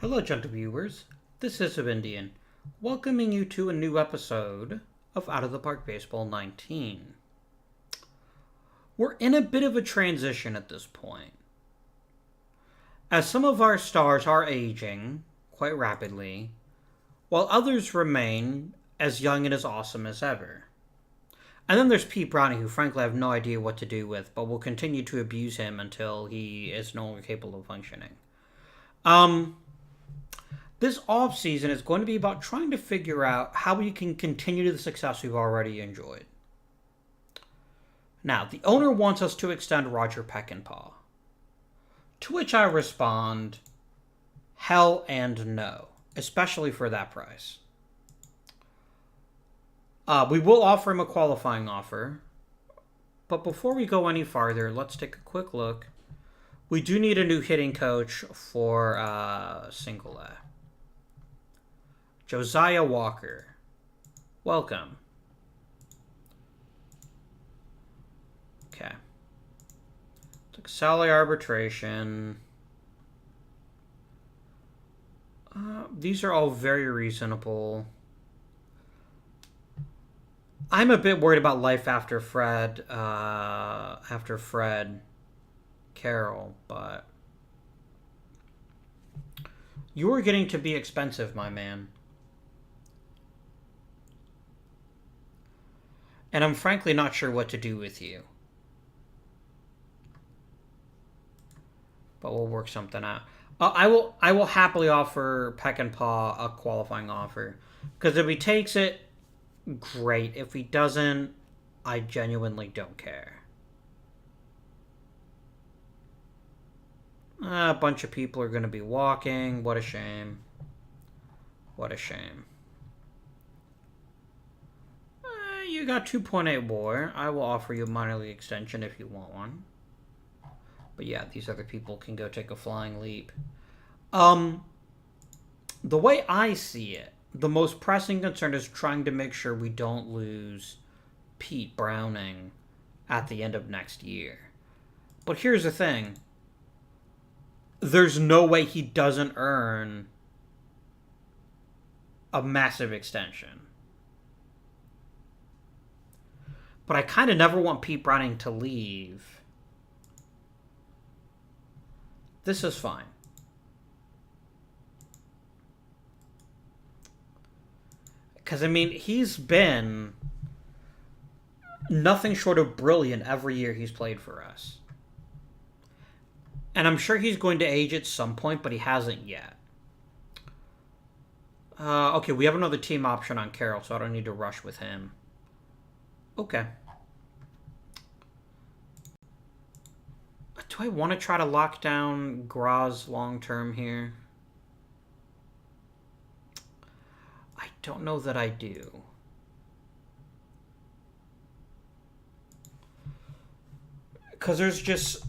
Hello, gentle viewers. This is Indian, welcoming you to a new episode of Out of the Park Baseball 19. We're in a bit of a transition at this point, as some of our stars are aging quite rapidly, while others remain as young and as awesome as ever. And then there's Pete Browning, who frankly I have no idea what to do with, but will continue to abuse him until he is no longer capable of functioning. This off-season is going to be about trying to figure out how we can continue the success we've already enjoyed. Now, the owner wants us to extend Roger Peckinpah. To which I respond, hell and no, especially for that price. We will offer him a qualifying offer, but before we go any farther, let's take a quick look. We do need a new hitting coach for Single A. Josiah Walker. Welcome. Okay. Took salary arbitration. These are all very reasonable. I'm a bit worried about life after Fred Carroll, but you're getting to be expensive, my man. And I'm frankly not sure what to do with you. But we'll work something out. I will happily offer Peckinpah a qualifying offer. Because if he takes it, great. If he doesn't, I genuinely don't care. A bunch of people are going to be walking. What a shame. What a shame. You got 2.8 WAR. I will offer you a minor league extension if you want one. But yeah, these other people can go take a flying leap. The way I see it, the most pressing concern is trying to make sure we don't lose Pete Browning at the end of next year. But here's the thing. There's no way he doesn't earn a massive extension. But I kind of never want Pete Browning to leave. This is fine. Because, I mean, he's been nothing short of brilliant every year he's played for us. And I'm sure he's going to age at some point, but he hasn't yet. Okay, we have another team option on Carroll, so I don't need to rush with him. Okay. Do I want to try to lock down Graz long-term here? I don't know that I do. Because there's just...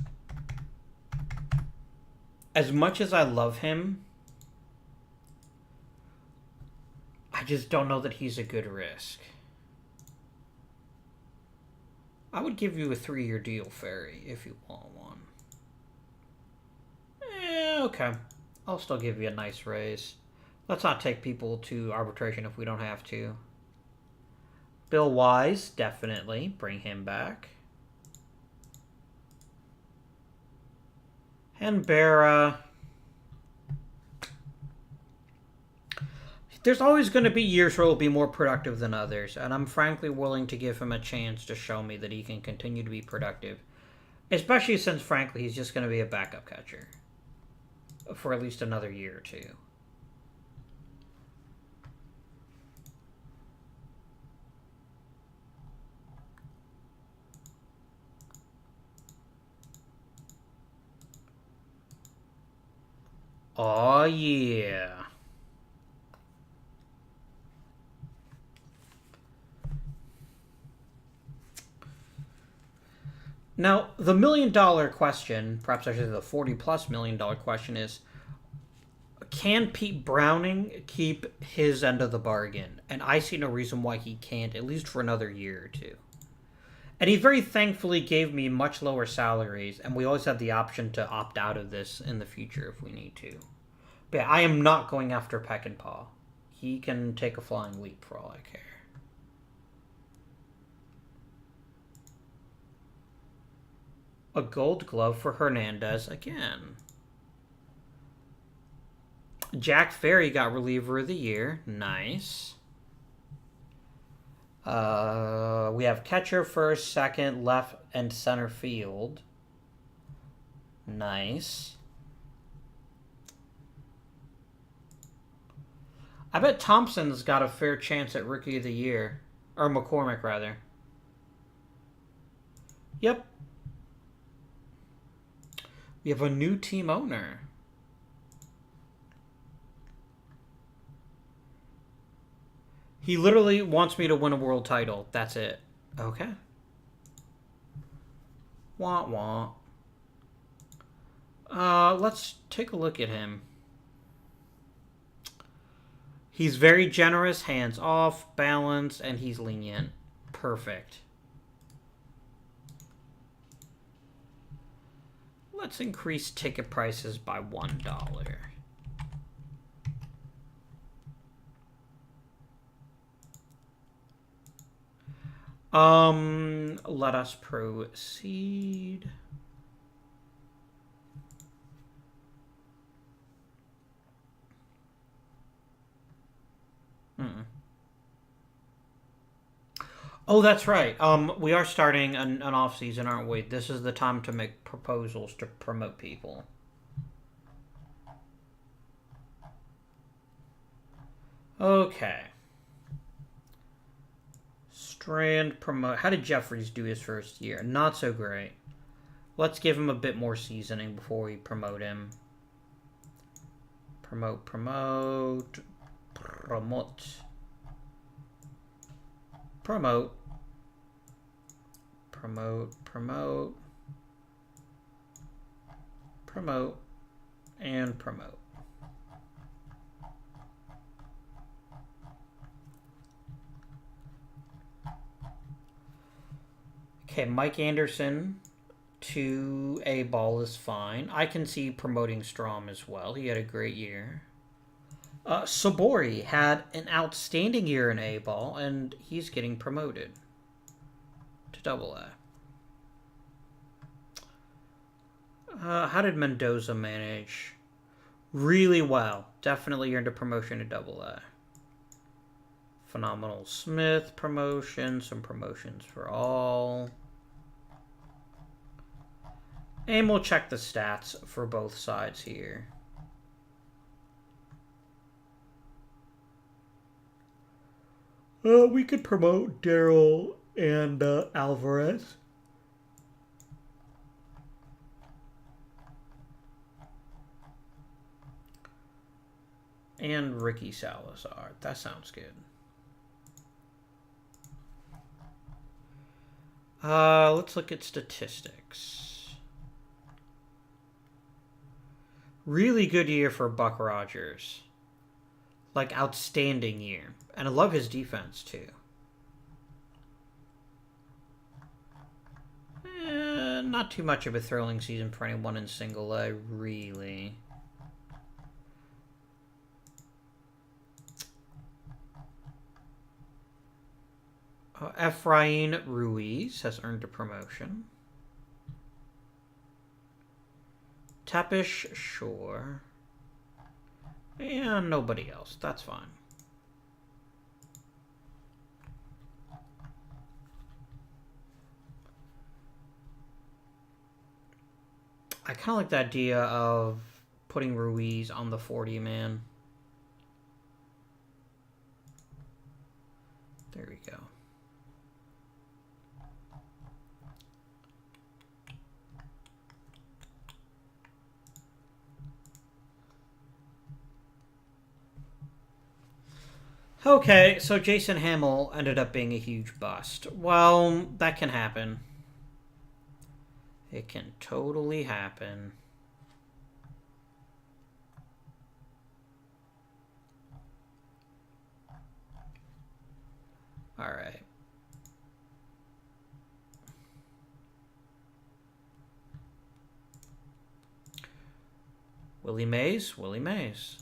As much as I love him, I just don't know that he's a good risk. I would give you a 3-year deal, Ferry, if you want one. Okay. I'll still give you a nice raise. Let's not take people to arbitration if we don't have to. Bill Wise, definitely. Bring him back. Hanbera. There's always going to be years where he'll be more productive than others, and I'm frankly willing to give him a chance to show me that he can continue to be productive. Especially since, frankly, he's just going to be a backup catcher for at least another year or two. Oh, yeah. Now, the $1 million question, perhaps actually the $40+ million question is, can Pete Browning keep his end of the bargain? And I see no reason why he can't, at least for another year or two. And he very thankfully gave me much lower salaries, and we always have the option to opt out of this in the future if we need to. But yeah, I am not going after Peck and Paw. He can take a flying leap for all I care. A gold glove for Hernandez again. Jack Ferry got reliever of the year. Nice. We have catcher, first, second, left, and center field. Nice. I bet Thompson's got a fair chance at Rookie of the Year. Or McCormick, rather. Yep. We have a new team owner. He literally wants me to win a world title. That's it. Okay. Wah wah. Let's take a look at him. He's very generous, hands off, balanced, and he's lenient. Perfect. Let's increase ticket prices by $1. Let us proceed. Oh, that's right. We are starting an off season, aren't we? This is the time to make proposals to promote people. Okay. Strand promote. How did Jeffries do his first year? Not so great. Let's give him a bit more seasoning before we promote him. Promote. Promote. And promote. Okay, Mike Anderson to A ball is fine. I can see promoting Strom as well. He had a great year. Sabori had an outstanding year in A ball, and he's getting promoted to Double A. How did Mendoza manage? Really well. Definitely earned a promotion to Double A. Phenomenal Smith promotion. Some promotions for all. And we'll check the stats for both sides here. We could promote Daryl and Alvarez. And Ricky Salazar. That sounds good. Let's look at statistics. Really good year for Buck Rogers. Like, outstanding year. And I love his defense, too. Not too much of a thrilling season for anyone in single A, really. Efrain Ruiz has earned a promotion. Tepish, sure. And nobody else. That's fine. I kind of like the idea of putting Ruiz on the 40-man. There we go. Okay, so Jason Hamill ended up being a huge bust. Well, that can happen. It can totally happen. All right. Willie Mays, Willie Mays.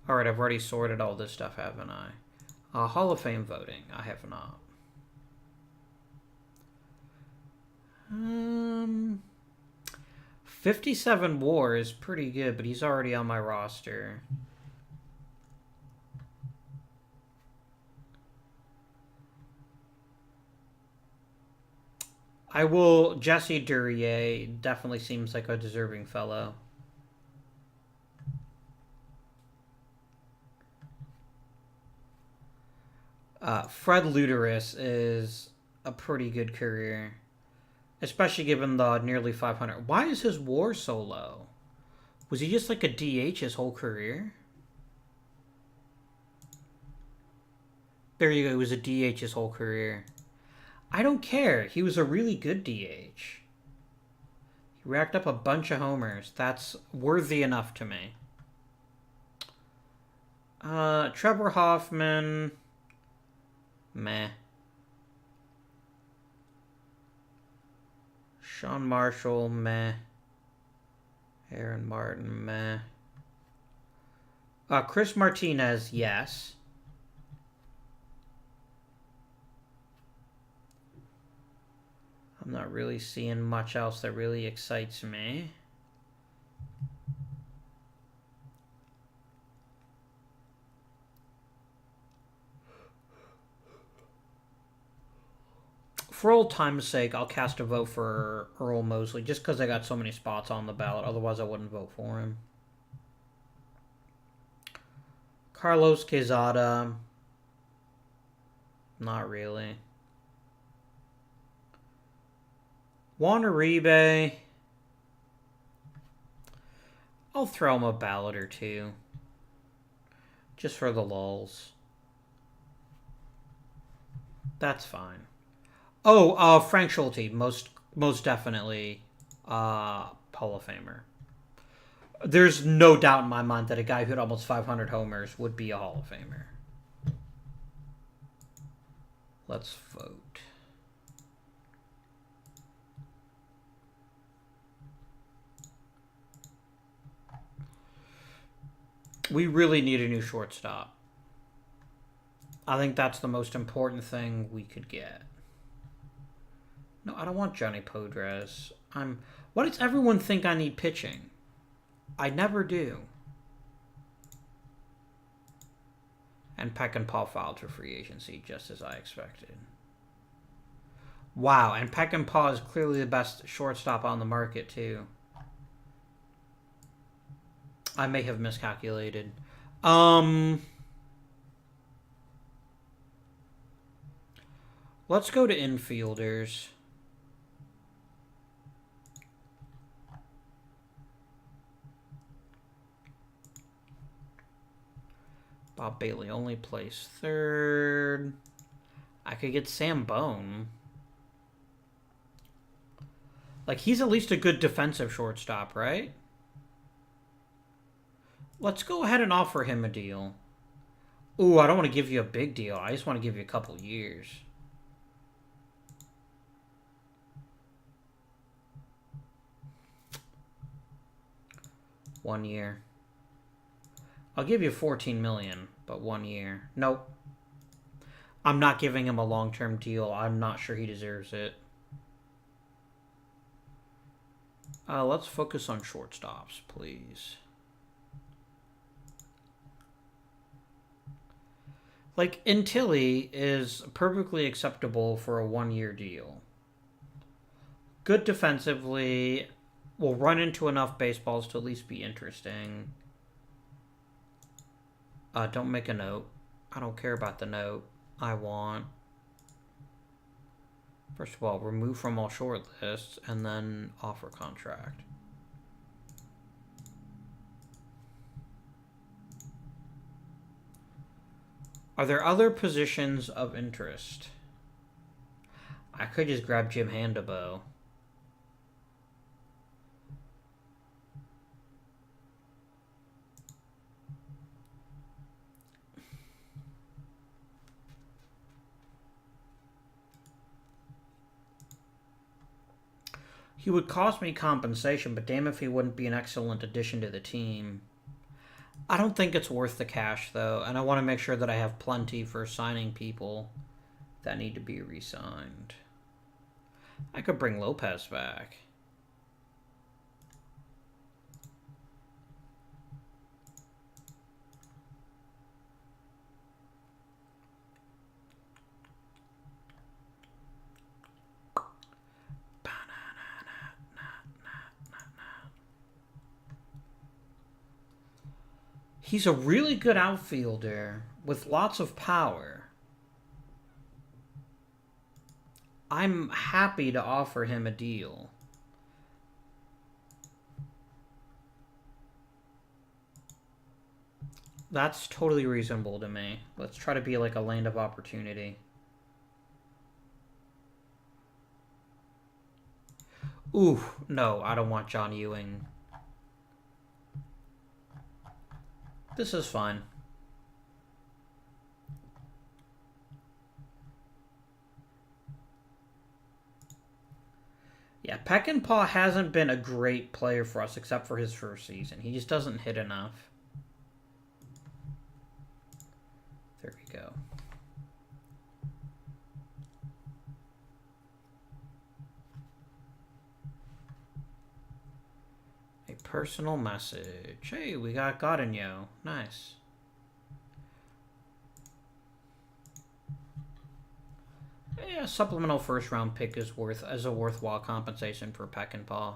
Alright, I've already sorted all this stuff, haven't I? Hall of Fame voting. I have not. 57 WAR is pretty good, but he's already on my roster. I will... Jesse Duryea definitely seems like a deserving fellow. Fred Luteris is a pretty good career. Especially given the nearly 500. Why is his WAR so low? Was he just like a DH his whole career? There you go. He was a DH his whole career. I don't care. He was a really good DH. He racked up a bunch of homers. That's worthy enough to me. Trevor Hoffman. Meh. Sean Marshall, meh. Aaron Martin, meh. Chris Martinez, yes. I'm not really seeing much else that really excites me. For old time's sake, I'll cast a vote for Earl Mosley just because I got so many spots on the ballot. Otherwise, I wouldn't vote for him. Carlos Quezada. Not really. Juan Uribe. I'll throw him a ballot or two. Just for the lulz. That's fine. Oh, Frank Schulte, most definitely Hall of Famer. There's no doubt in my mind that a guy who had almost 500 homers would be a Hall of Famer. Let's vote. We really need a new shortstop. I think that's the most important thing we could get. No, I don't want Johnny Podres. Why does everyone think I need pitching? I never do. And Peckinpah filed for free agency, just as I expected. Wow, and Peckinpah is clearly the best shortstop on the market, too. I may have miscalculated. Let's go to infielders. Bob Bailey only plays third. I could get Sam Bone. Like, he's at least a good defensive shortstop, right? Let's go ahead and offer him a deal. Ooh, I don't want to give you a big deal. I just want to give you a couple years. One year. I'll give you $14 million, but 1 year. Nope. I'm not giving him a long-term deal. I'm not sure he deserves it. Let's focus on shortstops, please. Like, Intilli is perfectly acceptable for a 1-year deal. Good defensively. Will run into enough baseballs to at least be interesting. Don't make a note. I don't care about the note. I want... First of all, remove from all short lists, and then offer contract. Are there other positions of interest? I could just grab Jim Handabo. He would cost me compensation, but damn if he wouldn't be an excellent addition to the team. I don't think it's worth the cash, though, and I want to make sure that I have plenty for signing people that need to be re-signed. I could bring Lopez back. He's a really good outfielder with lots of power. I'm happy to offer him a deal. That's totally reasonable to me. Let's try to be like a land of opportunity. Ooh, no, I don't want John Ewing. This is fine. Yeah, Peckinpah hasn't been a great player for us except for his first season. He just doesn't hit enough. There we go. A personal message. Hey, we got Godinho. Nice. Yeah, a supplemental first round pick is a worthwhile compensation for Peckinpah.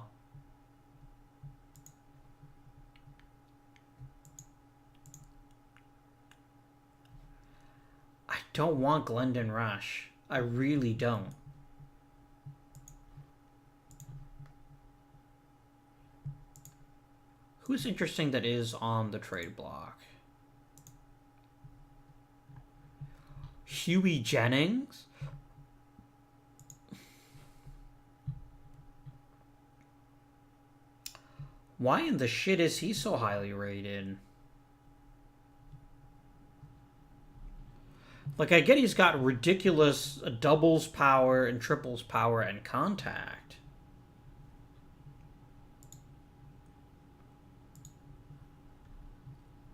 I don't want Glendon Rush. I really don't. Who's interesting that is on the trade block? Huey Jennings? Why in the shit is he so highly rated? Like, I get he's got ridiculous doubles power and triples power and contact.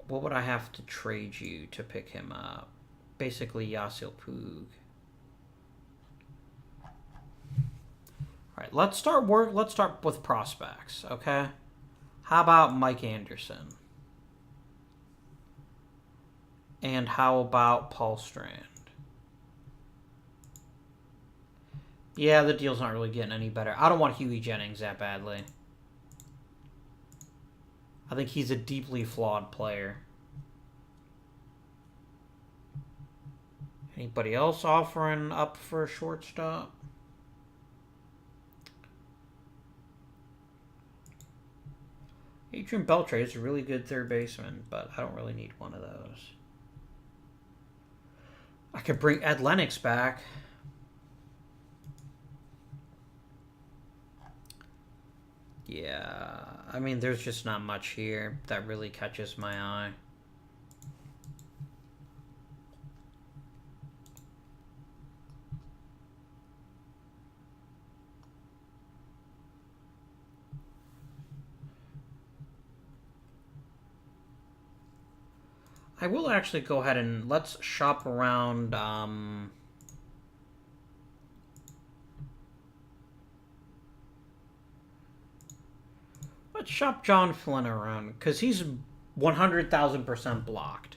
What would I have to trade you to pick him up? Basically, Yasiel Puig. Alright, let's start with prospects, okay? How about Mike Anderson? And how about Paul Strand? Yeah, the deal's not really getting any better. I don't want Huey Jennings that badly. I think he's a deeply flawed player. Anybody else offering up for a shortstop? Adrian Beltre is a really good third baseman, but I don't really need one of those. I could bring Ed Lennox back. Yeah, I mean, there's just not much here that really catches my eye. I will actually go ahead and let's shop around. Let's shop John Flynn around because he's 100,000% blocked.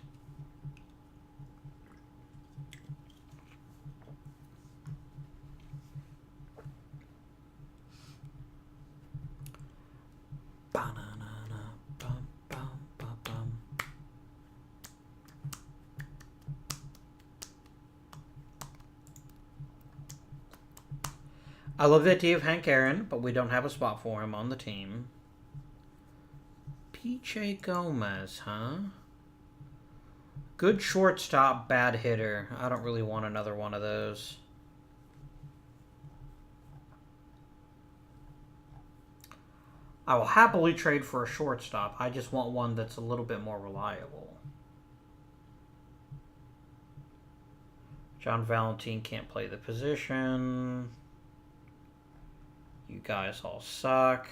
I love the idea of Hank Aaron, but we don't have a spot for him on the team. PJ Gomez, huh? Good shortstop, bad hitter. I don't really want another one of those. I will happily trade for a shortstop. I just want one that's a little bit more reliable. John Valentin can't play the position. You guys all suck.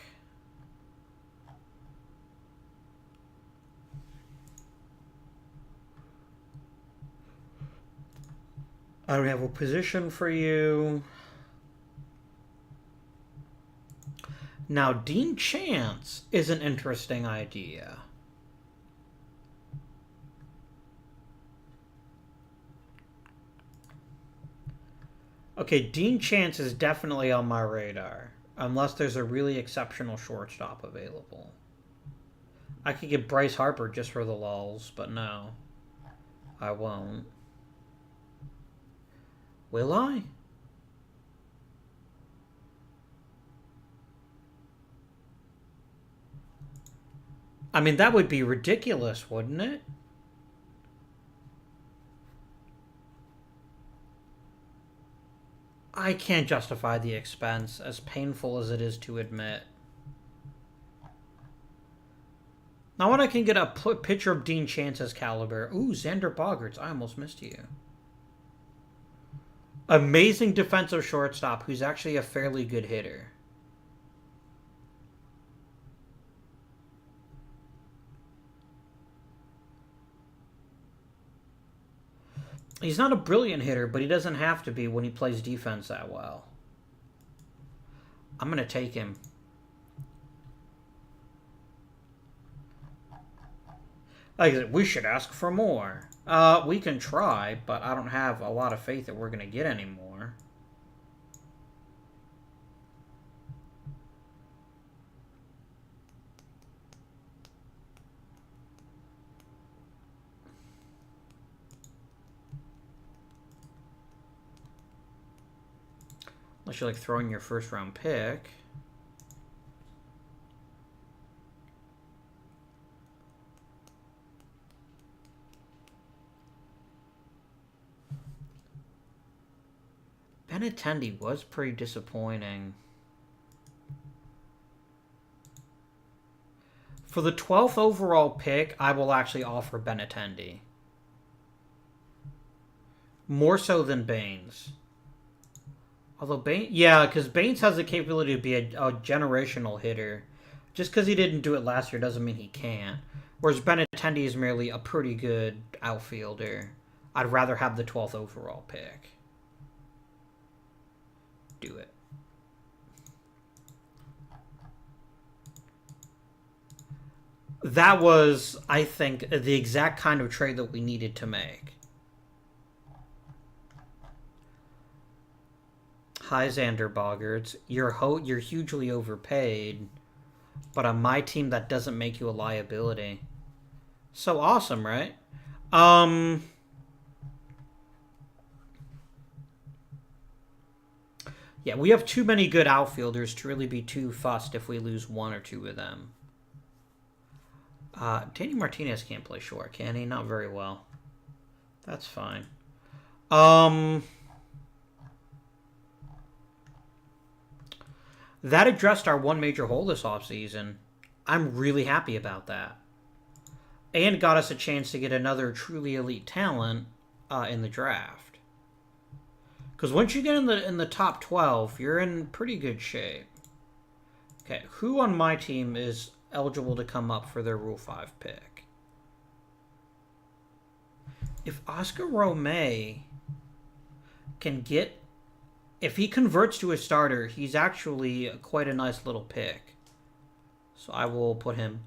I don't have a position for you. Now, Dean Chance is an interesting idea. Okay, Dean Chance is definitely on my radar. Unless there's a really exceptional shortstop available. I could get Bryce Harper just for the lulz, but no. I won't. Will I? I mean, that would be ridiculous, wouldn't it? I can't justify the expense, as painful as it is to admit. Now when I can get a picture of Dean Chance's caliber. Ooh, Xander Bogaerts. I almost missed you. Amazing defensive shortstop who's actually a fairly good hitter. He's not a brilliant hitter, but he doesn't have to be when he plays defense that well. I'm going to take him. Like I said, we should ask for more. We can try, but I don't have a lot of faith that we're going to get any more. Unless you're like throwing your first round pick. Benintendi was pretty disappointing. For the 12th overall pick, I will actually offer Benintendi. More so than Baines. Although Baines... Yeah, because Baines has the capability to be a generational hitter. Just because he didn't do it last year doesn't mean he can't. Whereas Benintendi is merely a pretty good outfielder. I'd rather have the 12th overall pick. Do it. That was, I think, the exact kind of trade that we needed to make. Hi, Xander Bogaerts. You're hugely overpaid, but on my team, that doesn't make you a liability. So awesome, right? Yeah, we have too many good outfielders to really be too fussed if we lose one or two of them. Danny Martinez can't play short, can he? Not very well. That's fine. That addressed our one major hole this offseason. I'm really happy about that. And got us a chance to get another truly elite talent in the draft. Because once you get in the top 12, you're in pretty good shape. Okay, who on my team is eligible to come up for their Rule 5 pick? If Oscar Romay can get... If he converts to a starter, he's actually quite a nice little pick. So I will put him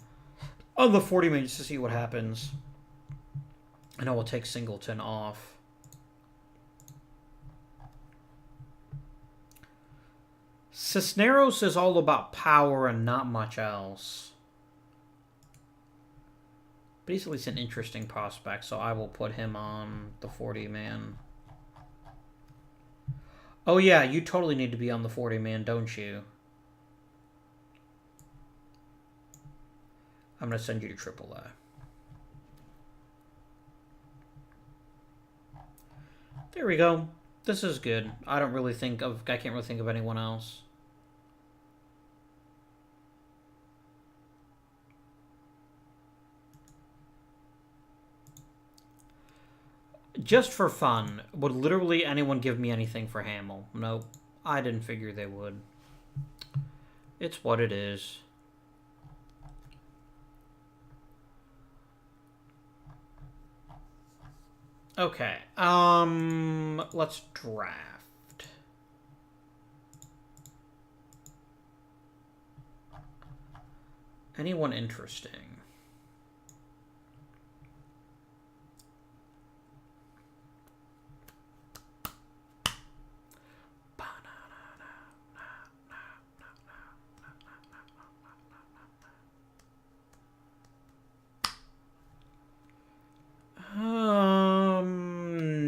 on the 40 minutes to see what happens. And I will take Singleton off. Cisneros is all about power and not much else. But he's at least an interesting prospect, so I will put him on the 40-man. Oh yeah, you totally need to be on the 40-man, don't you? I'm going to send you to AAA. There we go. This is good. I can't really think of anyone else. Just for fun, would literally anyone give me anything for Hamill? Nope. I didn't figure they would. It's what it is. Okay. Let's draft. Anyone interesting?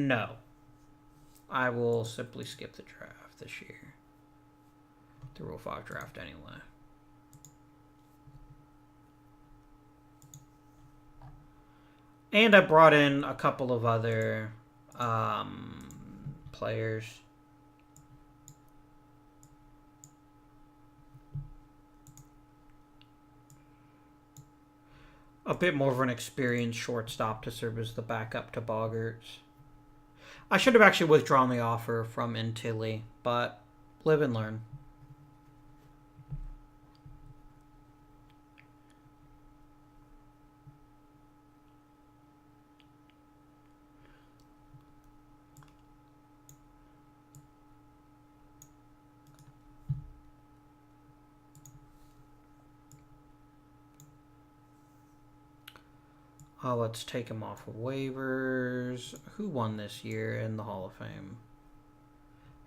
No. I will simply skip the draft this year. The Rule 5 draft anyway. And I brought in a couple of other players. A bit more of an experienced shortstop to serve as the backup to Boggarts. I should have actually withdrawn the offer from Intilly, but live and learn. Let's take him off of waivers. Who won this year in the Hall of Fame?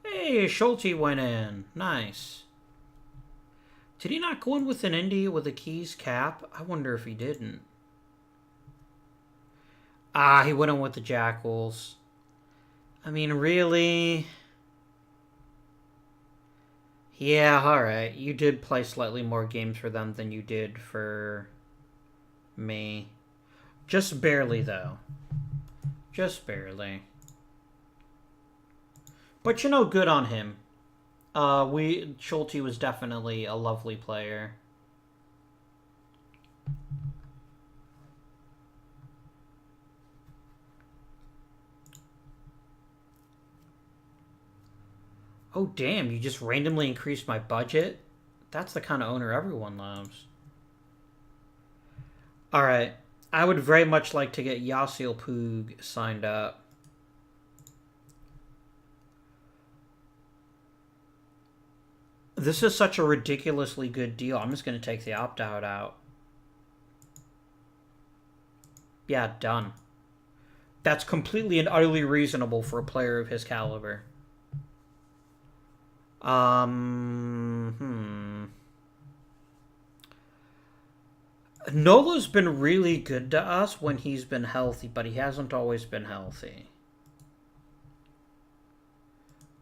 Hey, Schulte went in. Nice. Did he not go in with an Indy with a Keys cap? I wonder if he didn't. He went in with the Jackals. I mean, really? Yeah, alright. You did play slightly more games for them than you did for me. Just barely, though. Just barely. But you know, good on him. Schulte was definitely a lovely player. Oh, damn, you just randomly increased my budget? That's the kind of owner everyone loves. Alright. I would very much like to get Yasiel Puig signed up. This is such a ridiculously good deal. I'm just going to take the opt-out out. Yeah, done. That's completely and utterly reasonable for a player of his caliber. Nola's been really good to us when he's been healthy, but he hasn't always been healthy.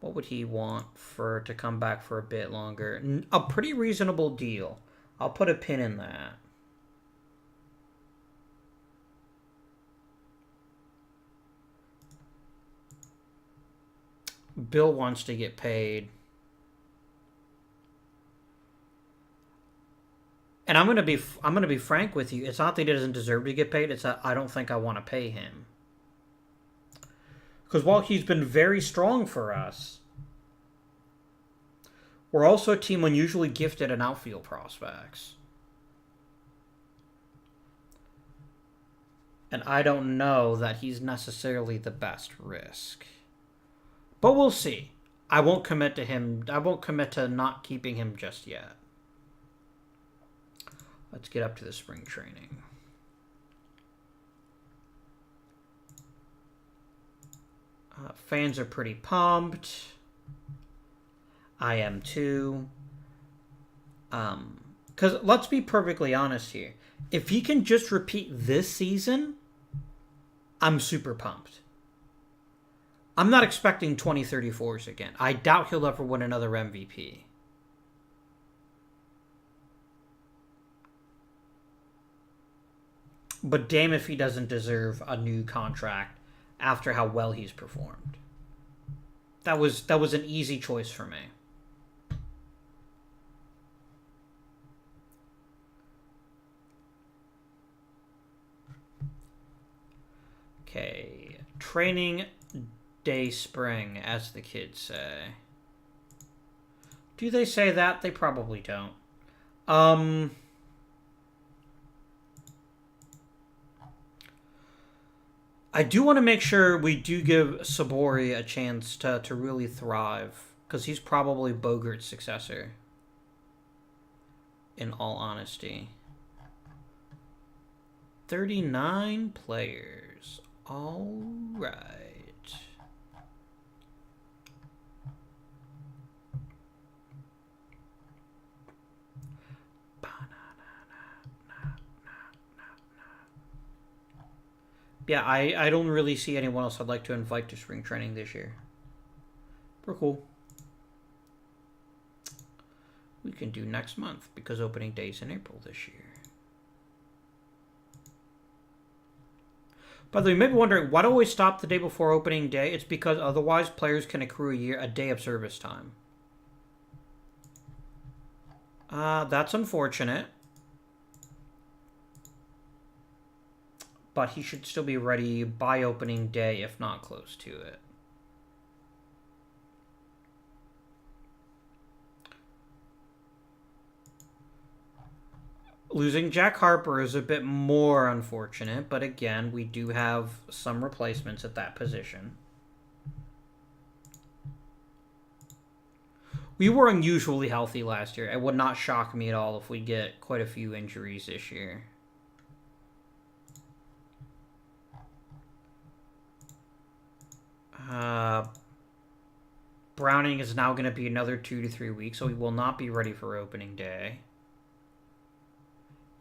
What would he want to come back for a bit longer? A pretty reasonable deal. I'll put a pin in that. Bill wants to get paid. And I'm gonna be frank with you. It's not that he doesn't deserve to get paid. It's that I don't think I want to pay him. Because while he's been very strong for us, we're also a team unusually gifted in outfield prospects. And I don't know that he's necessarily the best risk. But we'll see. I won't commit to him. I won't commit to not keeping him just yet. Let's get up to the spring training. Fans are pretty pumped. I am too. Because let's be perfectly honest here. If he can just repeat this season, I'm super pumped. I'm not expecting 2034s again. I doubt he'll ever win another MVP. But damn if he doesn't deserve a new contract after how well he's performed. That was an easy choice for me. Okay, training day spring, as the kids say. Do they say that? They probably don't. I do want to make sure we do give Sabori a chance to really thrive, because he's probably Bogart's successor, in all honesty. 39 players. All right. Yeah, I don't really see anyone else I'd like to invite to spring training this year. We're cool. We can do next month, because opening day's in April this year. By the way, you may be wondering, why do I always stop the day before opening day? It's because otherwise players can accrue a day of service time. That's unfortunate. But he should still be ready by opening day, if not close to it. Losing Jack Harper is a bit more unfortunate, but again, we do have some replacements at that position. We were unusually healthy last year. It would not shock me at all if we get quite a few injuries this year. Browning is now going to be another 2 to 3 weeks, so he will not be ready for opening day.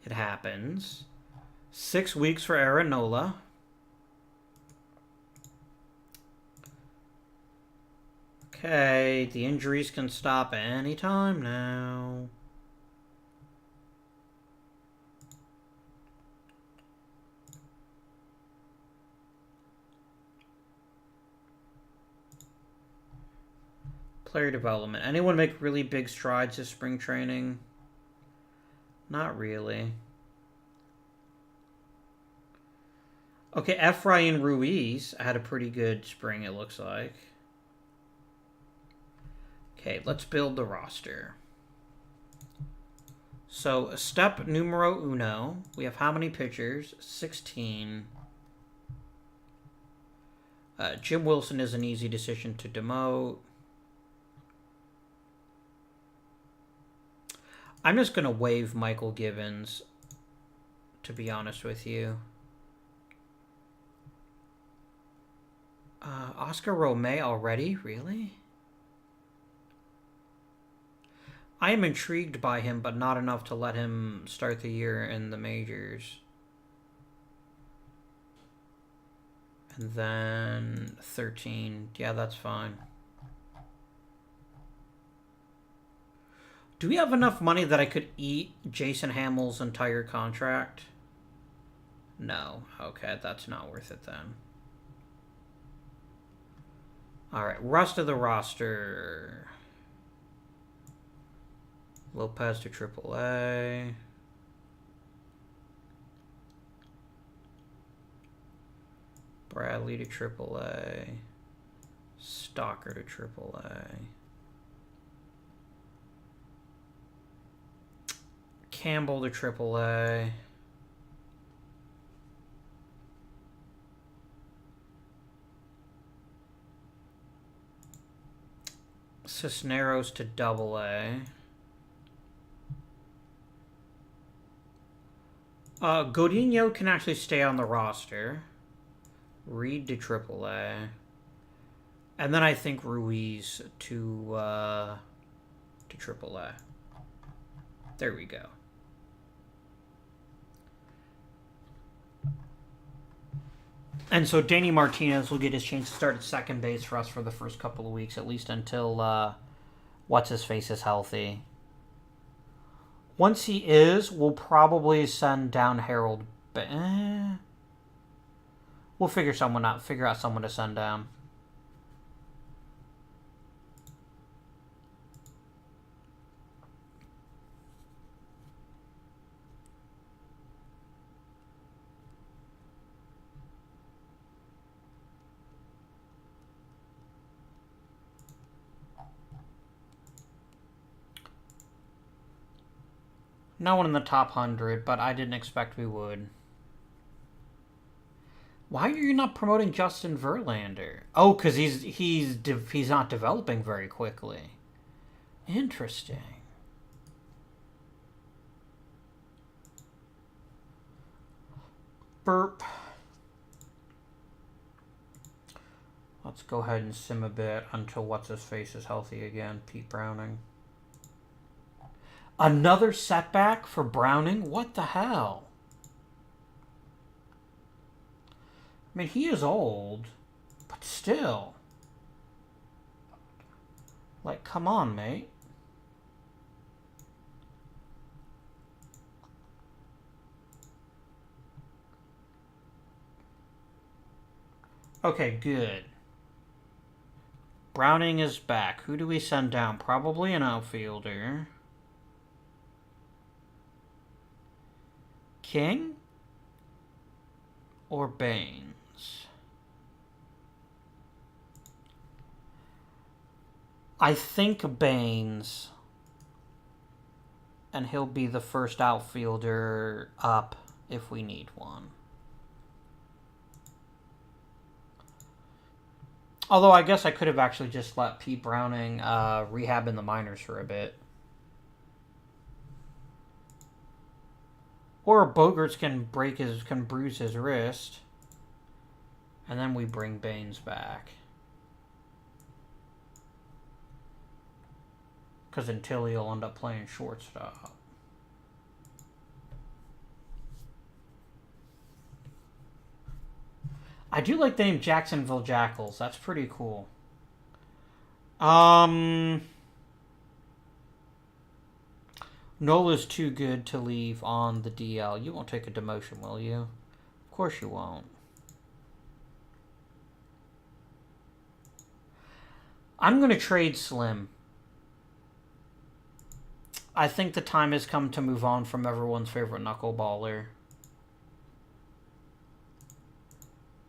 It happens. 6 weeks for Aaronola. Okay, the injuries can stop anytime now. Player development. Anyone make really big strides this spring training? Not really. Okay, Efrain Ruiz had a pretty good spring, it looks like. Okay, let's build the roster. So, step numero uno. We have how many pitchers? 16. Jim Wilson is an easy decision to demote. I'm just going to waive Michael Givens, to be honest with you. Oscar Romay already? Really? I am intrigued by him, but not enough to let him start the year in the majors. And then 13. Yeah, that's fine. Do we have enough money that I could eat Jason Hamill's entire contract? No. Okay, that's not worth it then. Alright, rest of the roster. Lopez to AAA. Bradley to AAA. Stalker to AAA. Campbell to AAA. Cisneros to AA. Godinho can actually stay on the roster. Reed to AAA. And then I think Ruiz to AAA. There we go. And so Danny Martinez will get his chance to start at second base for us for the first couple of weeks, at least until what's-his-face is healthy. Once he is, we'll probably send down Harold. We'll figure out someone to send down. No one in the top 100, but I didn't expect we would. Why are you not promoting Justin Verlander? Oh, because he's not developing very quickly. Interesting. Burp. Let's go ahead and sim a bit until what's-his-face is healthy again. Pete Browning. Another setback for Browning? What the hell? I mean, he is old, but still. Like, come on, mate. Okay, good. Browning is back. Who do we send down? Probably an outfielder. King? Or Baines? I think Baines. And he'll be the first outfielder up if we need one. Although I guess I could have actually just let Pete Browning rehab in the minors for a bit. Or Bogarts can bruise his wrist. And then we bring Baines back. Because until he'll end up playing shortstop. I do like the name Jacksonville Jackals. That's pretty cool. Nola's too good to leave on the DL. You won't take a demotion, will you? Of course you won't. I'm going to trade Slim. I think the time has come to move on from everyone's favorite knuckleballer.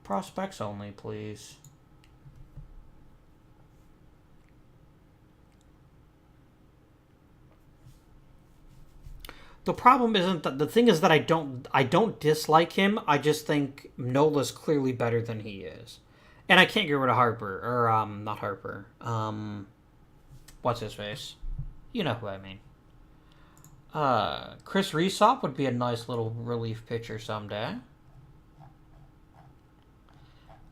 Prospects only, please. The problem isn't that the thing is that I don't dislike him. I just think Nola's clearly better than he is, and I can't get rid of Harper or not Harper. What's his face? You know who I mean. Chris Resop would be a nice little relief pitcher someday.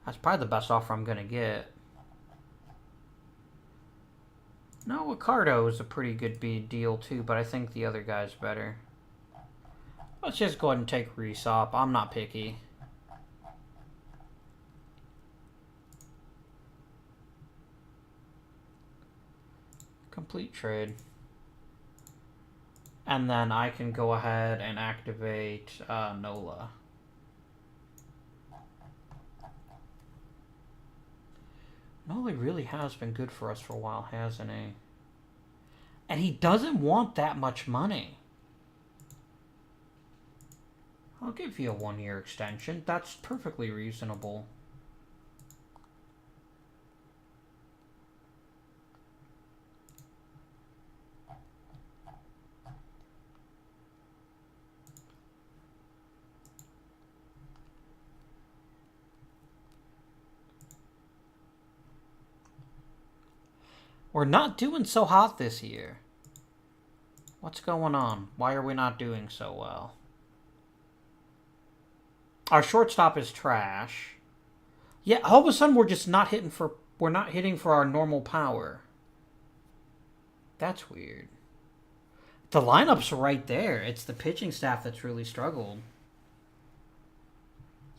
That's probably the best offer I'm gonna get. No, Ricardo is a pretty good deal too, but I think the other guy's better. Let's just go ahead and take Resop. I'm not picky. Complete trade. And then I can go ahead and activate Nola. Nola really has been good for us for a while, hasn't he? And he doesn't want that much money. I'll give you a 1-year extension. That's perfectly reasonable. We're not doing so hot this year. What's going on? Why are we not doing so well? Our shortstop is trash. Yeah, all of a sudden we're just not hitting for our normal power. That's weird. The lineup's right there. It's the pitching staff that's really struggled.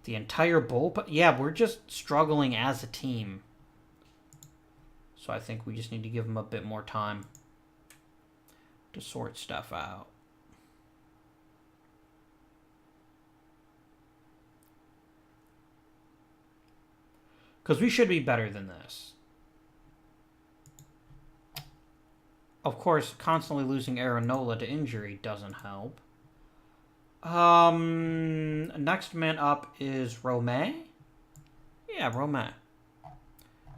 The entire bullpen. Yeah, we're just struggling as a team. So I think we just need to give them a bit more time to sort stuff out. Because we should be better than this. Of course, constantly losing Aaron Nola to injury doesn't help. Next man up is Romay. Yeah, Romay.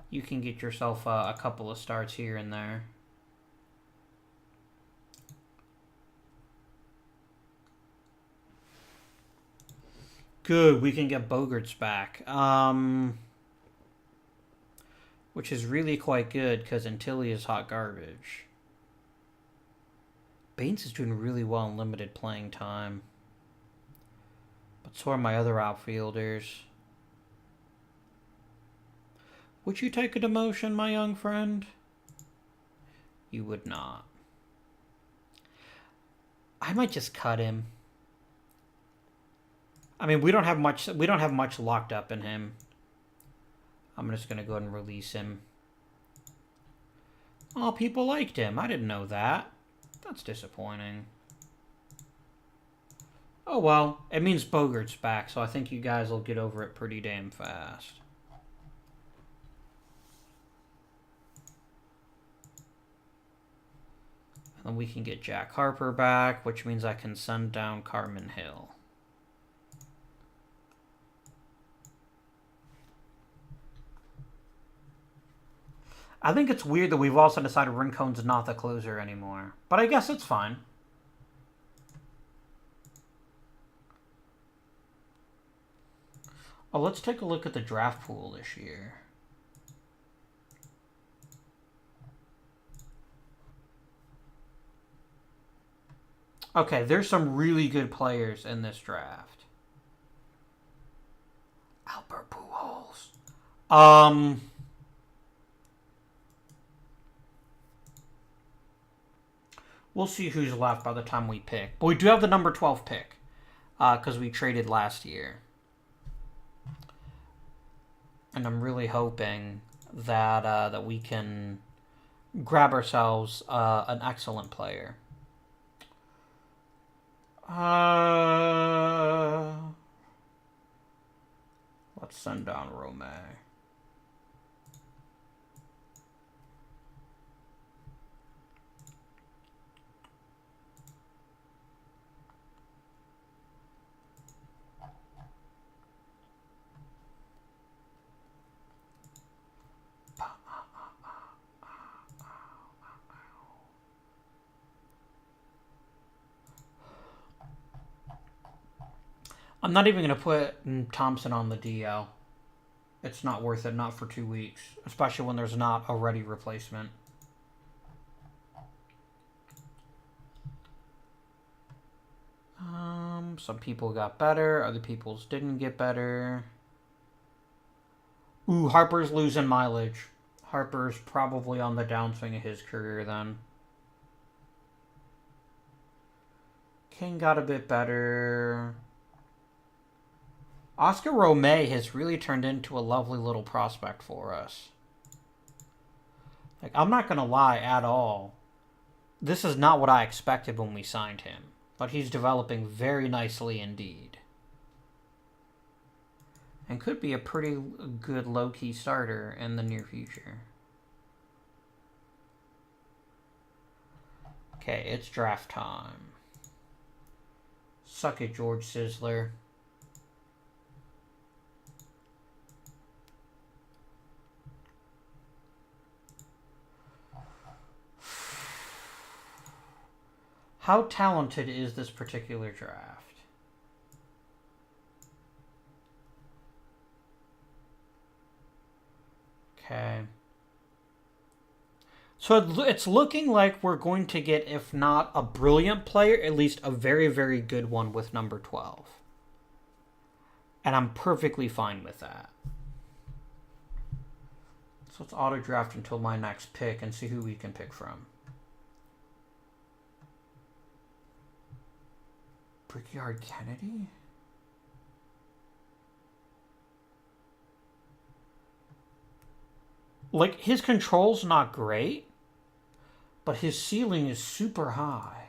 You can get yourself a couple of starts here and there. Good, we can get Bogarts back. Which is really quite good, because Antilli is hot garbage. Baines is doing really well in limited playing time. But so are my other outfielders. Would you take a demotion, my young friend? You would not. I might just cut him. I mean, we don't have much locked up in him. I'm just going to go ahead and release him. Oh, people liked him. I didn't know that. That's disappointing. Oh, well. It means Bogart's back, so I think you guys will get over it pretty damn fast. And then we can get Jack Harper back, which means I can send down Carmen Hill. I think it's weird that we've also decided Rincon's not the closer anymore. But I guess it's fine. Oh, let's take a look at the draft pool this year. Okay, there's some really good players in this draft. Albert Pujols. We'll see who's left by the time we pick. But we do have the number 12 pick. Because we traded last year. And I'm really hoping that that we can grab ourselves an excellent player. Let's send down Romay. I'm not even going to put Thompson on the DL. It's not worth it, not for 2 weeks. Especially when there's not a ready replacement. Some people got better. Other people's didn't get better. Ooh, Harper's losing mileage. Harper's probably on the downswing of his career then. King got a bit better. Oscar Romay has really turned into a lovely little prospect for us. Like, I'm not going to lie at all. This is not what I expected when we signed him. But he's developing very nicely indeed. And could be a pretty good low-key starter in the near future. Okay, it's draft time. Suck it, George Sizzler. How talented is this particular draft? Okay. So it's looking like we're going to get, if not a brilliant player, at least a very, very good one with number 12. And I'm perfectly fine with that. So let's auto draft until my next pick and see who we can pick from. Brickyard Kennedy? Like, his control's not great, but his ceiling is super high.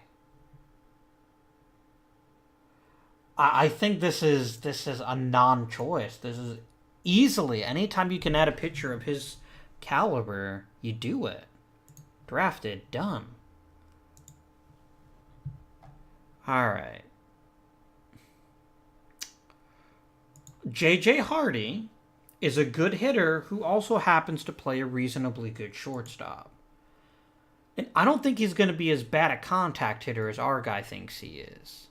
I think this is a non-choice. This is easily, anytime you can add a picture of his caliber, you do it. Drafted, done. Alright. J.J. Hardy is a good hitter who also happens to play a reasonably good shortstop. And I don't think he's going to be as bad a contact hitter as our guy thinks he is.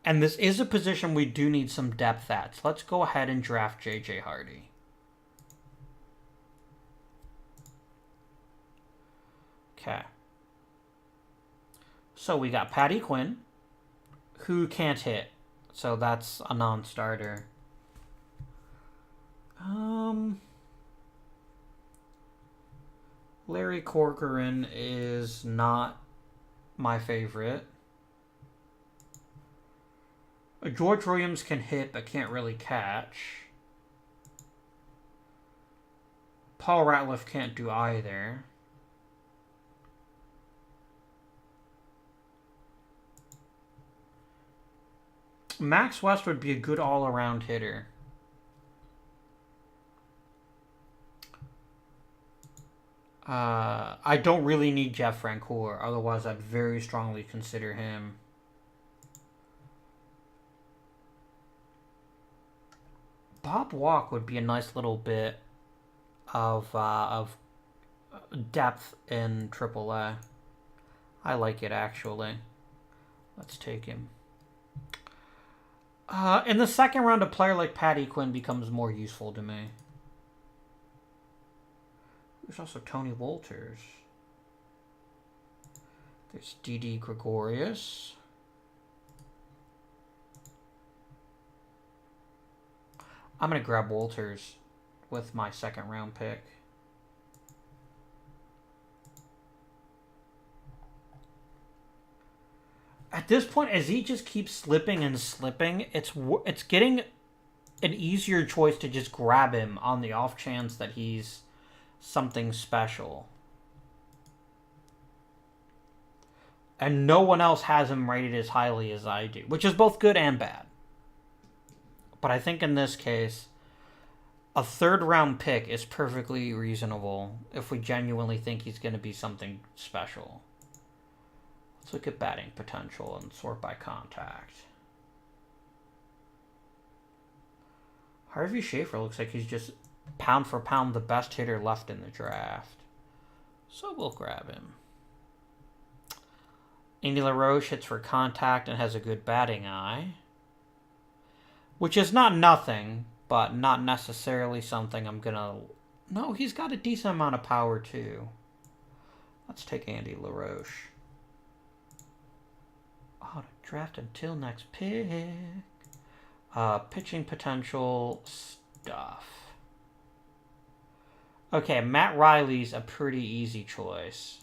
And this is a position we do need some depth at. So let's go ahead and draft J.J. Hardy. Okay. So we got Patty Quinn, who can't hit. So that's a non-starter. Larry Corcoran is not my favorite. George Williams can hit but can't really catch. Paul Ratliff can't do either. Max West would be a good all-around hitter. I don't really need Jeff Francoeur. Otherwise, I'd very strongly consider him. Bob Walk would be a nice little bit of depth in AAA. I like it, actually. Let's take him. In the second round, a player like Patty Quinn becomes more useful to me. There's also Tony Wolters. There's Didi Gregorius. I'm going to grab Wolters with my second round pick. At this point, as he just keeps slipping and slipping, it's getting an easier choice to just grab him on the off chance that he's something special. And no one else has him rated as highly as I do, which is both good and bad. But I think in this case, a third round pick is perfectly reasonable if we genuinely think he's going to be something special. Let's look at batting potential and sort by contact. Harvey Schaefer looks like he's just pound for pound the best hitter left in the draft. So we'll grab him. Andy LaRoche hits for contact and has a good batting eye. Which is not nothing, but not necessarily something I'm going to... No, he's got a decent amount of power too. Let's take Andy LaRoche. Oh, to draft until next pick. Pitching potential stuff. Okay, Matt Riley's a pretty easy choice.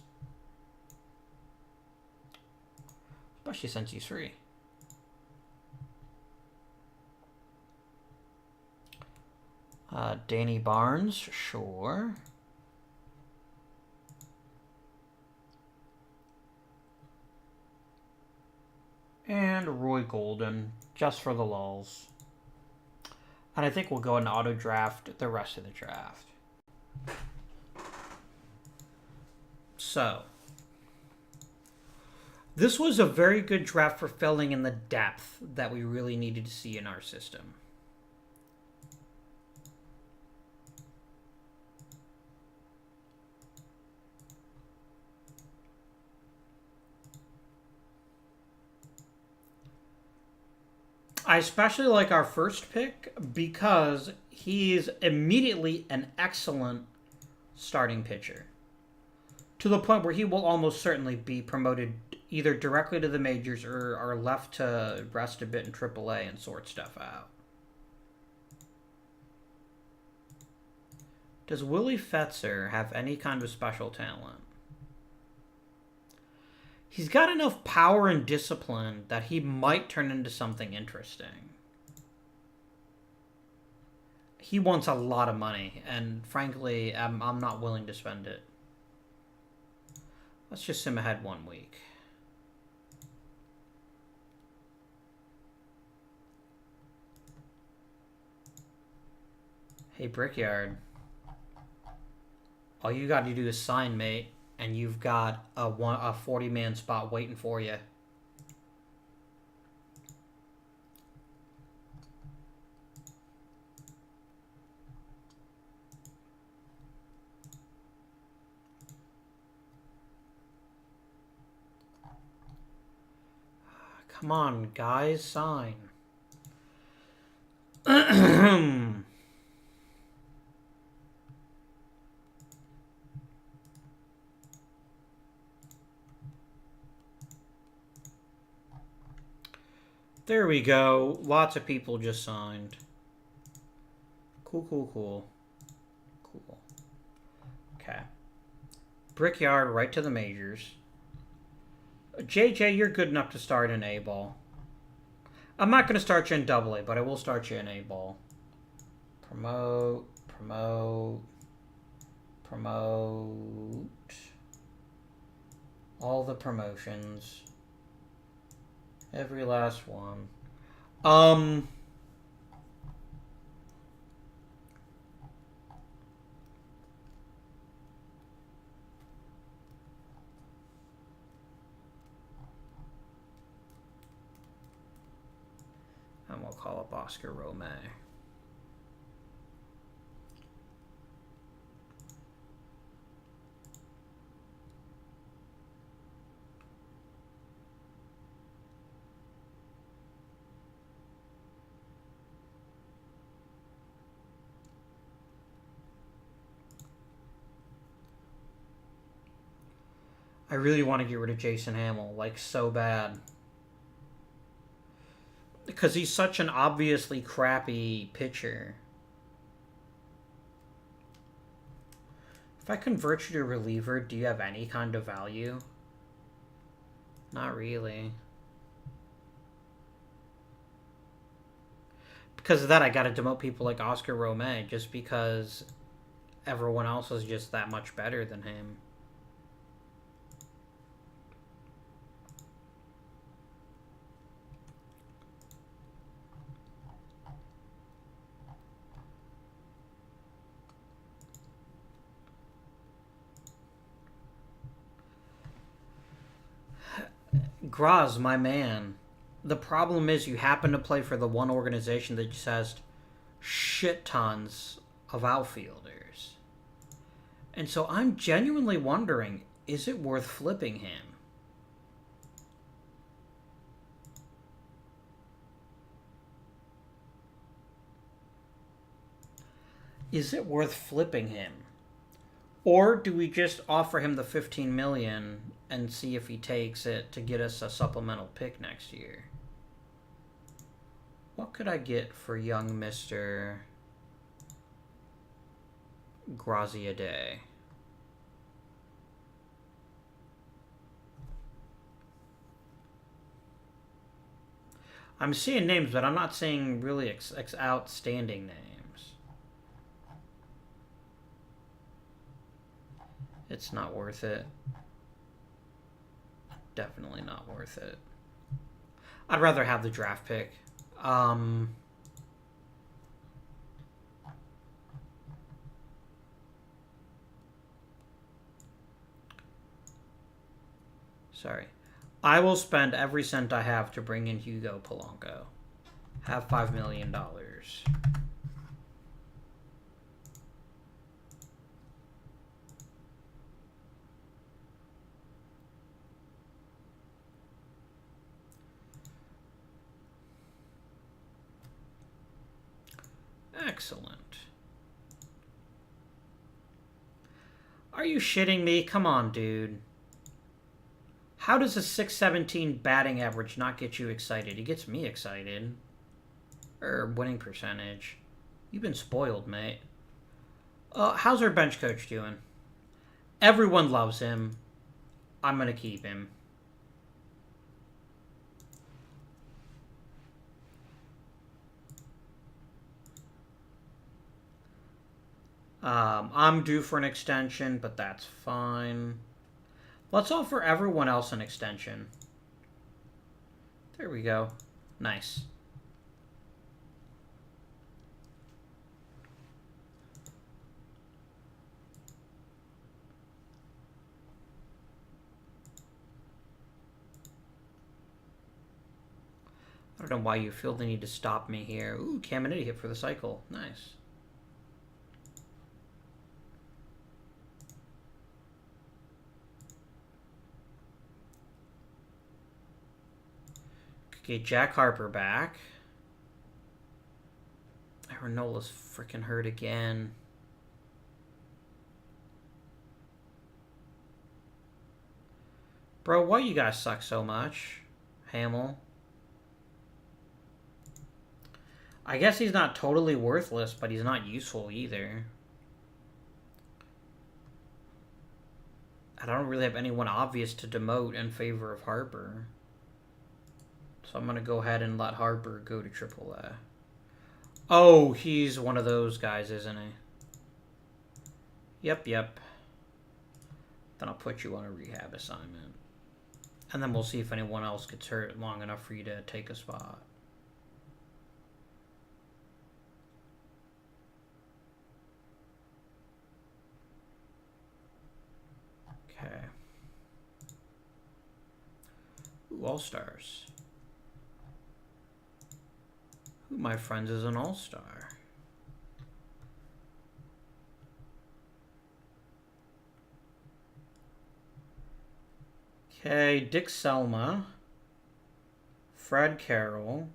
Especially since he's free. Danny Barnes, sure. And Roy Golden, just for the lulz. And I think we'll go and auto draft the rest of the draft. So, this was a very good draft for filling in the depth that we really needed to see in our system. I especially like our first pick because he's immediately an excellent starting pitcher. To the point where he will almost certainly be promoted either directly to the majors or are left to rest a bit in AAA and sort stuff out. Does Willie Fetzer have any kind of special talent? He's got enough power and discipline that he might turn into something interesting. He wants a lot of money, and frankly, I'm not willing to spend it. Let's just sim ahead 1 week. Hey, Brickyard. All you got to do is sign, mate. And you've got a 40-man spot waiting for you. Come on, guys, sign. There we go. Lots of people just signed. Cool, cool, cool. Cool. Okay. Brickyard right to the majors. JJ, you're good enough to start in A-ball. I'm not going to start you in AA, but I will start you in A-ball. Promote, promote, promote. All the promotions. Every last one. And we'll call up Oscar Romay. I really want to get rid of Jason Hamill, like, so bad. Because he's such an obviously crappy pitcher. If I convert you to reliever, do you have any kind of value? Not really. Because of that, I gotta demote people like Oscar Romay, just because everyone else is just that much better than him. Graz, my man. The problem is you happen to play for the one organization that just has shit tons of outfielders. And so I'm genuinely wondering, is it worth flipping him? Is it worth flipping him? Or do we just offer him the $15 million and see if he takes it to get us a supplemental pick next year? What could I get for young Mr. Graziadei? I'm seeing names, but I'm not seeing really outstanding names. It's not worth it. Definitely not worth it. I'd rather have the draft pick. Sorry. I will spend every cent I have to bring in Hugo Polanco. Have $5 million. Excellent. Are you shitting me? Come on, dude. How does a 617 batting average not get you excited? It gets me excited. Winning percentage. You've been spoiled, mate. How's our bench coach doing? Everyone loves him. I'm going to keep him. I'm due for an extension, but that's fine. Let's offer everyone else an extension. There we go. Nice. I don't know why you feel the need to stop me here. Ooh, Caminiti hit for the cycle. Nice. Get Jack Harper back. Arenola's freaking hurt again. Bro, why you guys suck so much? Hamill. I guess he's not totally worthless, but he's not useful either. I don't really have anyone obvious to demote in favor of Harper. So I'm going to go ahead and let Harper go to AAA. Oh, he's one of those guys, isn't he? Yep. Then I'll put you on a rehab assignment. And then we'll see if anyone else gets hurt long enough for you to take a spot. Okay. Ooh, All-Stars. Who, my friends, is an All-Star? Okay, Dick Selma, Fred Carroll,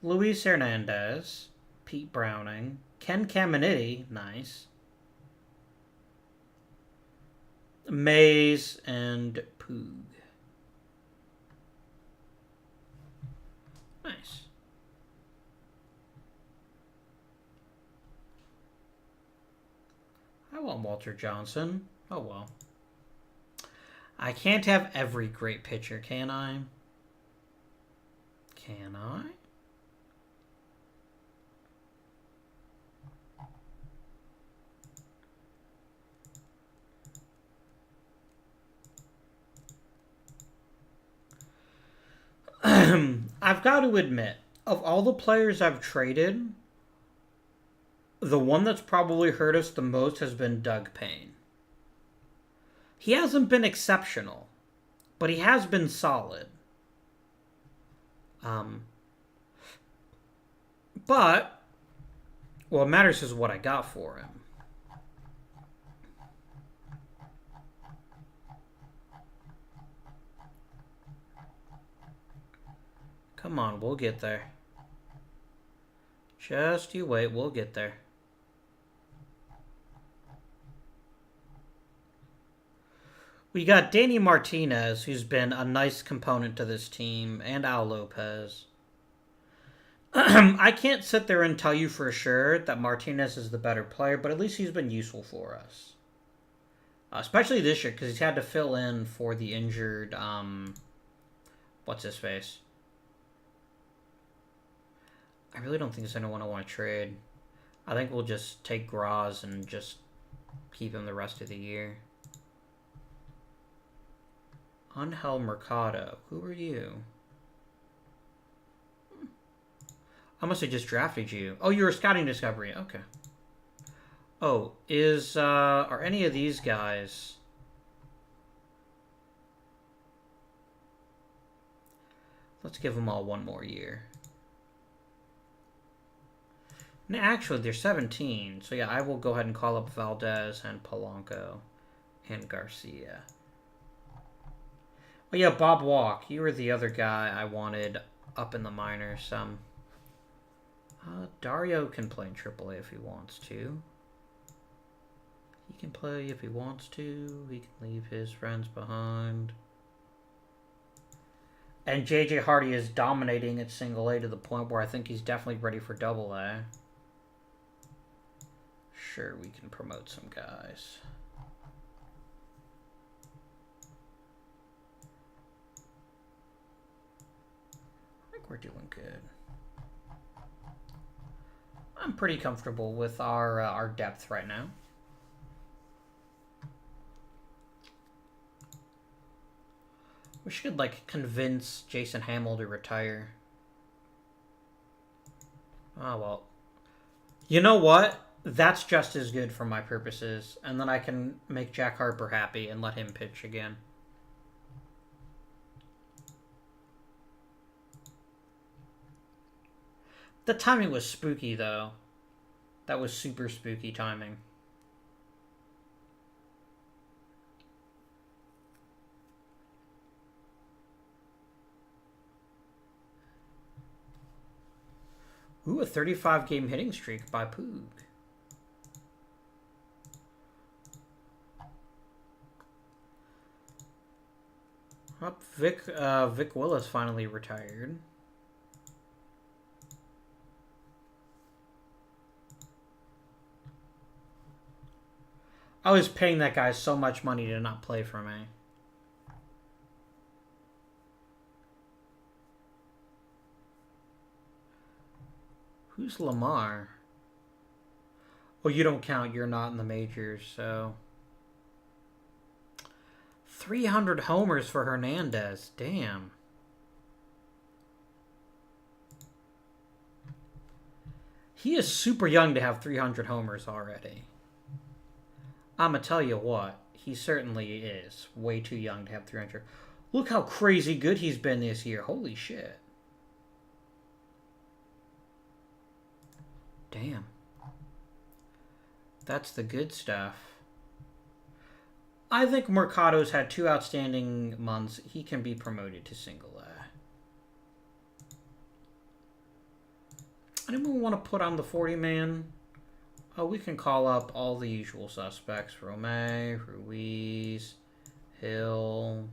Luis Hernandez, Pete Browning, Ken Caminiti, nice, Mays, and Poog. Nice. I want Walter Johnson. Oh well. I can't have every great pitcher, can I? Can I? I've got to admit, of all the players I've traded, the one that's probably hurt us the most has been Doug Payne. He hasn't been exceptional, but he has been solid. But what matters is what I got for him. Come on, we'll get there. Just you wait, we'll get there. We got Danny Martinez, who's been a nice component to this team, and Al Lopez. I can't sit there and tell you for sure that Martinez is the better player, but at least he's been useful for us. Especially this year, because he's had to fill in for the injured, what's his face? I really don't think there's anyone I want to trade. I think we'll just take Graz and just keep him the rest of the year. Angel Mercado. Who are you? I must have just drafted you. Oh, you're a scouting discovery. Okay. Oh, are any of these guys... Let's give them all one more year. No, actually, they're 17. So yeah, I will go ahead and call up Valdez and Polanco and Garcia. Oh yeah, Bob Walk. You were the other guy I wanted up in the minors. Dario can play in AAA if he wants to. He can play if he wants to. He can leave his friends behind. And J.J. Hardy is dominating at single A to the point where I think he's definitely ready for double A. Sure, we can promote some guys. I think we're doing good. I'm pretty comfortable with our depth right now. We should, like, convince Jason Hamill to retire. Oh, well. You know what? That's just as good for my purposes. And then I can make Jack Harper happy and let him pitch again. The timing was spooky, though. That was super spooky timing. Ooh, a 35-game hitting streak by Poog. Up, Vic Willis finally retired. I was paying that guy so much money to not play for me. Who's Lamar? Well, you don't count. You're not in the majors, so... 300 homers for Hernandez. Damn. He is super young to have 300 homers already. I'ma tell you what. He certainly is way too young to have 300. Look how crazy good he's been this year. Holy shit. Damn. That's the good stuff. I think Mercado's had 2 outstanding months. He can be promoted to single A. Anyone want to put on the 40-man? Oh, we can call up all the usual suspects. Romay, Ruiz, Hill,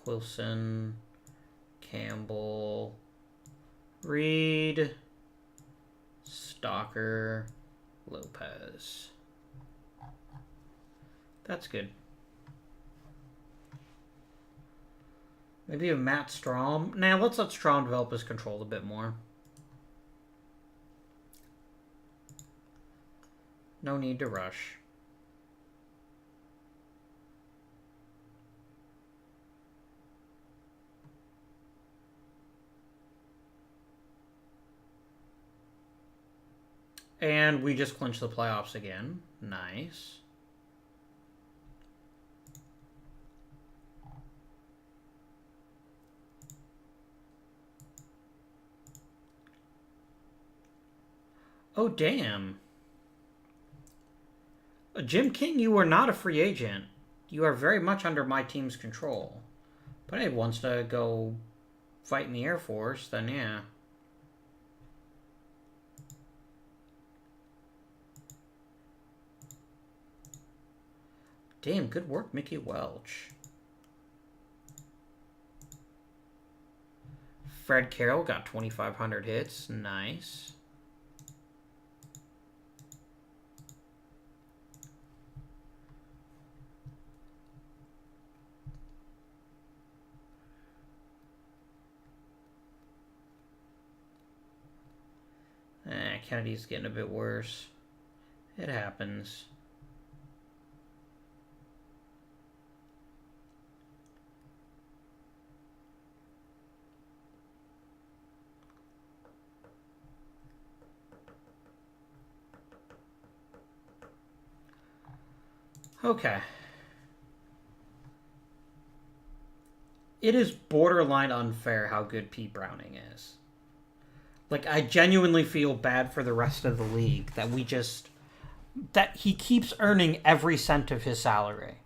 Wilson, Campbell, Reed, Stalker, Lopez. That's good. Maybe a Matt Strom. Nah, let's let Strom develop his control a bit more. No need to rush. And we just clinched the playoffs again. Nice. Oh, damn. Jim King, you are not a free agent. You are very much under my team's control. But if he wants to go fight in the Air Force, then yeah. Damn, good work, Mickey Welch. Fred Carroll got 2,500 hits. Nice. Kennedy's getting a bit worse. It happens. Okay. It is borderline unfair how good Pete Browning is. Like, I genuinely feel bad for the rest of the league that that he keeps earning every cent of his salary.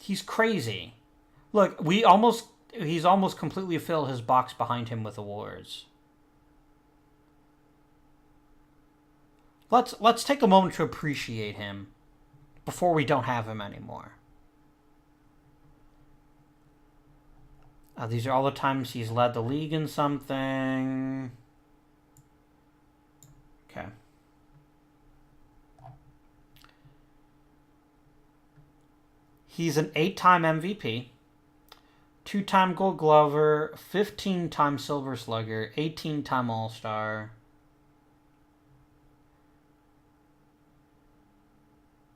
He's crazy. Look, he's almost completely filled his box behind him with awards. Let's take a moment to appreciate him before we don't have him anymore. These are all the times he's led the league in something. Okay. He's an 8-time MVP, 2-time Gold Glover, 15-time Silver Slugger, 18-time All-Star,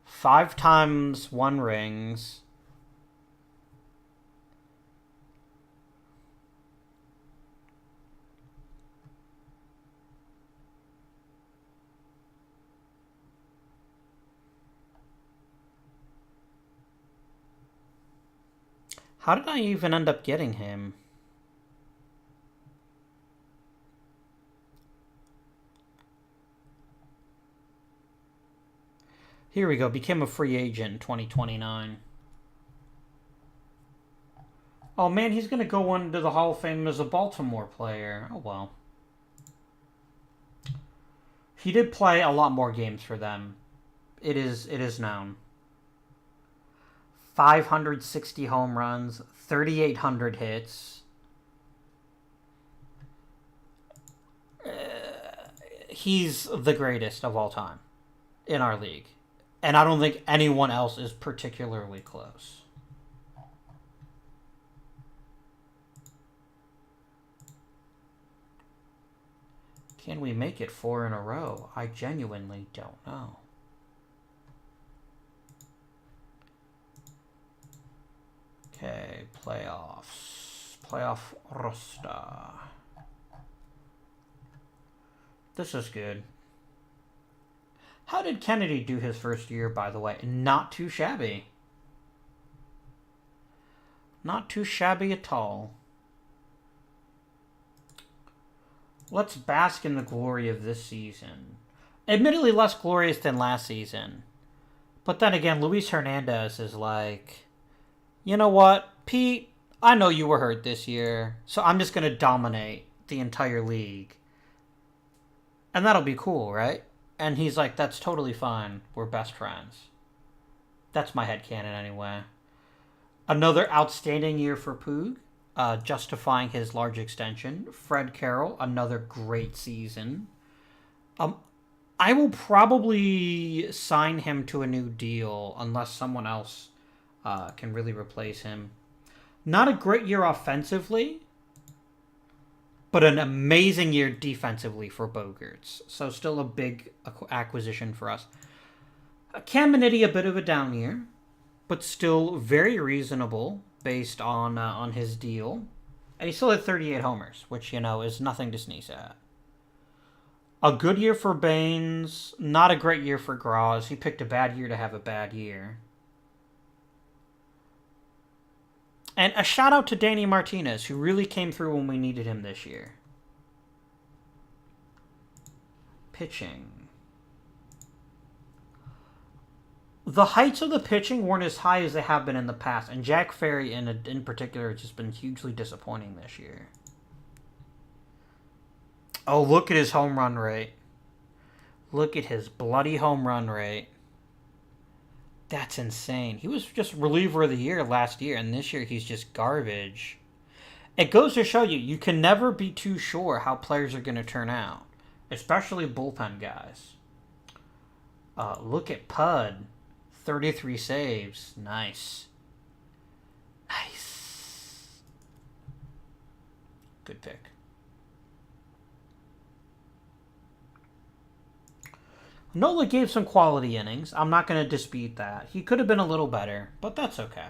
5 times 1 rings. How did I even end up getting him? Here we go. Became a free agent in 2029. Oh man, he's going to go into the Hall of Fame as a Baltimore player. Oh well. He did play a lot more games for them. It is known. 560 home runs, 3,800 hits. He's the greatest of all time in our league. And I don't think anyone else is particularly close. Can we make it 4 in a row? I genuinely don't know. Okay, playoffs. Playoff roster. This is good. How did Kennedy do his first year, by the way? Not too shabby. Not too shabby at all. Let's bask in the glory of this season. Admittedly less glorious than last season. But then again, Luis Hernandez is like, you know what, Pete, I know you were hurt this year, so I'm just going to dominate the entire league. And that'll be cool, right? And he's like, that's totally fine. We're best friends. That's my headcanon anyway. Another outstanding year for Poog, justifying his large extension. Fred Carroll, another great season. I will probably sign him to a new deal unless someone else can really replace him. Not a great year offensively, but an amazing year defensively for Bogaerts. So still a big acquisition for us. Caminiti, a bit of a down year, but still very reasonable based on his deal. And he still had 38 homers, which, you know, is nothing to sneeze at. A good year for Baines, not a great year for Graz. He picked a bad year to have a bad year. And a shout out to Danny Martinez, who really came through when we needed him this year. Pitching. The heights of the pitching weren't as high as they have been in the past, and Jack Ferry in particular has just been hugely disappointing this year. Oh, look at his home run rate. Look at his bloody home run rate. That's insane. He was just reliever of the year last year, and this year he's just garbage. It goes to show you, you can never be too sure how players are going to turn out, especially bullpen guys. Look at Pud. 33 saves. Nice. Nice. Good pick. Nola gave some quality innings. I'm not going to dispute that. He could have been a little better, but that's okay.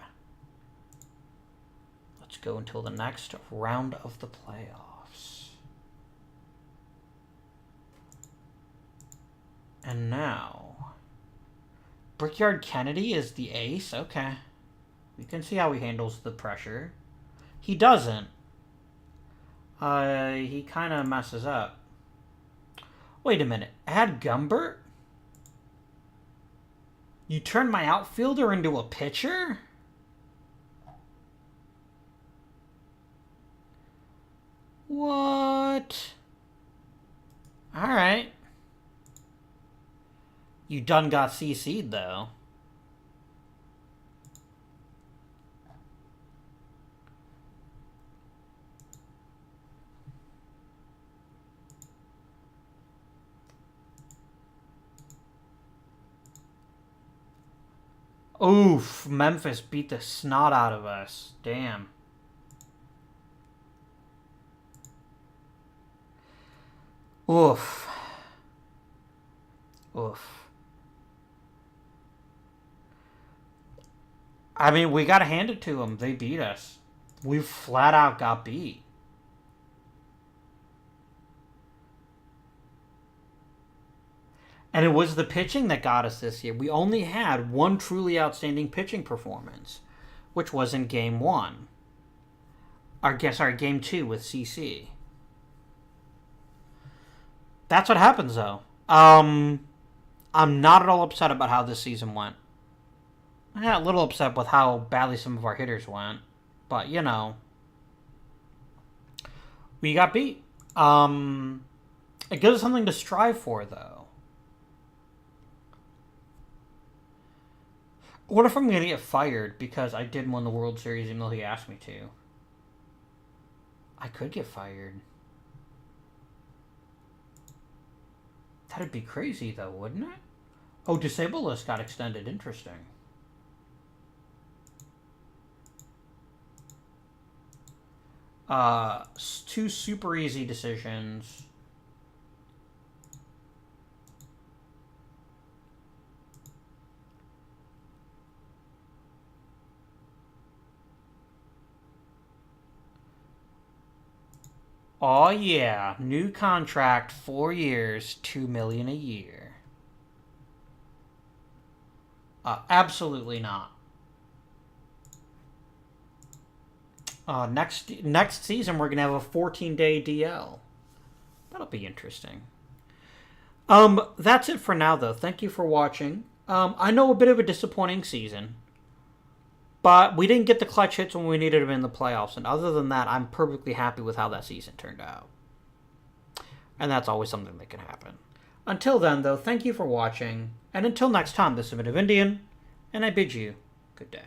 Let's go until the next round of the playoffs. And now, Brickyard Kennedy is the ace. Okay. We can see how he handles the pressure. He doesn't. He kind of messes up. Wait a minute. Add Gumbert? You turned my outfielder into a pitcher? What? Alright. You done got CC'd, though. Oof, Memphis beat the snot out of us. Damn. Oof. Oof. I mean, we gotta hand it to them. They beat us. We flat out got beat. And it was the pitching that got us this year. We only had one truly outstanding pitching performance, which was in Game 1. Game 2 with CC. That's what happens, though. I'm not at all upset about how this season went. Yeah, a little upset with how badly some of our hitters went. But, you know, We got beat. It gives us something to strive for, though. What if I'm going to get fired because I didn't win the World Series even though he asked me to? I could get fired. That'd be crazy, though, wouldn't it? Oh, disable list got extended. Interesting. Two super easy decisions. Oh yeah, new contract, 4 years, $2 million a year. Absolutely not. Next season we're gonna have a 14-day DL. That'll be interesting. That's it for now though. Thank you for watching. I know a bit of a disappointing season, but we didn't get the clutch hits when we needed them in the playoffs. And other than that, I'm perfectly happy with how that season turned out. And that's always something that can happen. Until then, though, thank you for watching. And until next time, this has been Indian, and I bid you good day.